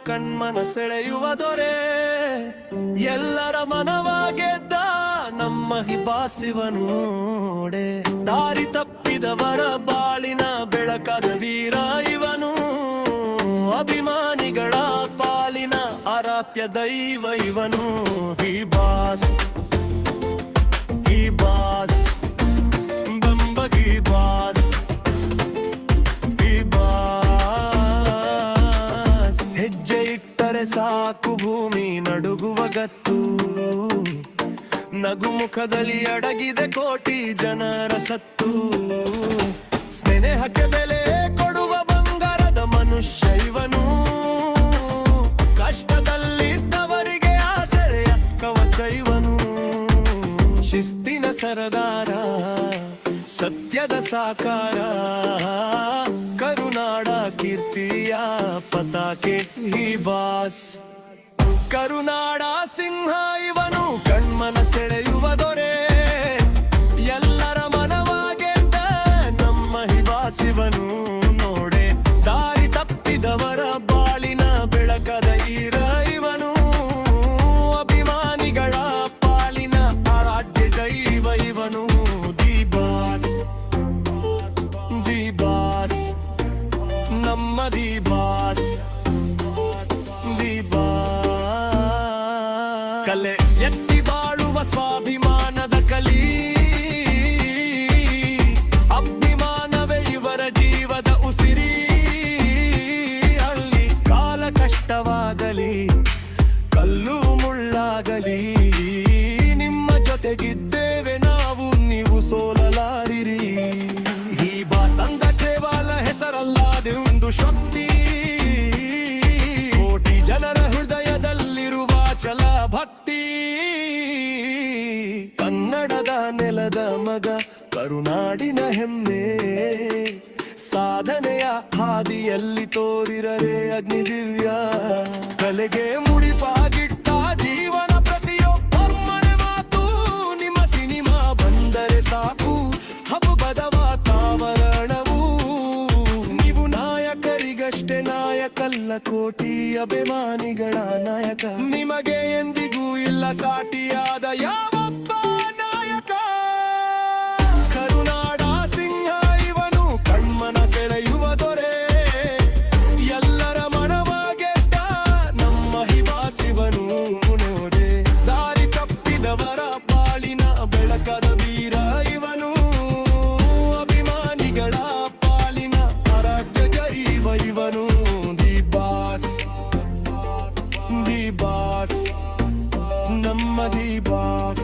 ಕಣ್ಮನ ಸೆಳೆಯುವ ದೊರೆ. ಎಲ್ಲರ ಮನವ ಗೆದ್ದ ನಮ್ಮ ಹಿಬಾಸಿವನು ನೋಡೆ. ದಾರಿ ತಪ್ಪಿದವರ ಬಾಳಿನ ಬೆಳಕದ ವೀರ ಇವನು. ಅಭಿಮಾನಿಗಳ ಪಾಲಿನ ಆರಾಧ್ಯ ದೈವ ಇವನು. ಈ ಬಾಸ್ ಬಂಬಗಿ ಬಾಸ್. ಈ ಬಾಸ್ ಹೆಜ್ಜೆ ಇಟ್ಟರೆ ಸಾಕು ಭೂಮಿ ನಡುಗುವ ಗತ್ತು. ನಗುಮುಖದಲ್ಲಿ ಅಡಗಿದೆ ಕೋಟಿ ಜನರ ಸತ್ತು. ಸ್ನೇಹಕ್ಕೆ ಬೆಲೆ ಕೊಡುವ ಬಂಗಾರದ ಮನುಷ್ಯ ಇವನು. ಕಷ್ಟದಲ್ಲಿದ್ದವರಿಗೆ ಆಸರೆಯ ಕವಚ ಇವನು. ಶಿಸ್ತಿನ ಸರದಾರ, ಸತ್ಯದ ಸಾಕಾರ, ಕರುನಾಡ ಕೀರ್ತಿಯ ಪತಾಕೆ ಈ ಬಾಸ್. ಕರುನಾಡ ಸಿಂಹ ಇವನು, ಕಣ್ಮನ ಸೆಳೆಯುವ ದೊರೆ. ಎಲ್ಲರ ಮನವ ಗೆದ್ದ ನಮ್ಮ ಹಿಬಾಸಿವನು ನೋಡೆ. ದಾರಿ ತಪ್ಪಿದವರ ಬಾಳಿನ ಬೆಳಕದ ಈರ ಇವನು. ಅಭಿಮಾನಿಗಳ ಪಾಲಿನ ಆರಾಧ್ಯ ದೈವ ಇವನು. ದಿ ಬಾಸ್ ನಮ್ಮ ದಿ ಬಾಸ್. ಕಲೆ ಎತ್ತಿ ಬಾಳುವ ಸ್ವಾಭಿಮಾನದ ಕಲಿ. ಅಭಿಮಾನವೇ ಇವರ ಜೀವದ ಉಸಿರಿ. ಅಲ್ಲಿ ಕಾಲ ಕಷ್ಟವಾಗಲಿ, ಕಲ್ಲು ಮುಳ್ಳಾಗಲಿ, ನಿಮ್ಮ ಜೊತೆಗಿದ್ದೇವೆ ನಾವು, ನೀವು ಸೋಲಲಾರಿರಿ. ಈ ಬಾಸಂದ ಕೇವಲ ಹೆಸರಲ್ಲದೆ ಒಂದು ಶಕ್ತಿ. ಕೋಟಿ ಜನರ ಹೃದಯದಲ್ಲಿರುವ ಛಲ ಭಕ್ತಿ. ಕನ್ನಡದ ನೆಲದ ಮಗ, ಕರುನಾಡಿನ ಹೆಮ್ಮೆ. ಸಾಧನೆಯ ಹಾದಿಯಲ್ಲಿ ತೋರಿರರೆ ಅಗ್ನಿ ದಿವ್ಯ. ಕಲೆಗೆ ಮುಡಿಪಾಗಿಟ್ಟ ಜೀವನ ಪ್ರತಿಯೊಬ್ಬೊಮ್ಮನೆ ಮಾತು. ನಿಮ್ಮ ಸಿನಿಮಾ ಬಂದರೆ ಸಾಕು ಹಬ್ಬದ ವಾತಾವರಣವು. ನೀವು ನಾಯಕರಿಗಷ್ಟೇ ನಾಯಕಲ್ಲ, ಕೋಟಿ ಅಭಿಮಾನಿಗಳ ನಾಯಕ. ನಿಮಗೆ ಎಂದಿಗೂ ಇಲ್ಲ ಸಾಟಿಯಾದ ಯಾವೊಬ್ಬ ನಾಯಕ. ಕರುನಾಡ ಸಿಂಹ ಇವನು, ಕಣ್ಮನ ಸೆಳೆಯುವ ದೊರೆ. ಎಲ್ಲರ ಮನವ ಗೆದ್ದ ನಮ್ಮ ಹಿಬಾಸಿವನು ನೋಡೆ. ದಾರಿ ತಪ್ಪಿದವರ ಬಾಳಿನ ಬೆಳಕದ ವೀರ ಇವನು. ಅಭಿಮಾನಿಗಳ ಪಾಲಿನ ಆರಾಧ್ಯ ದೈವ ಇವನು. ದಿ ಬಾಸ್ ನಮ್ಮ ದಿ ಬಾಸ್.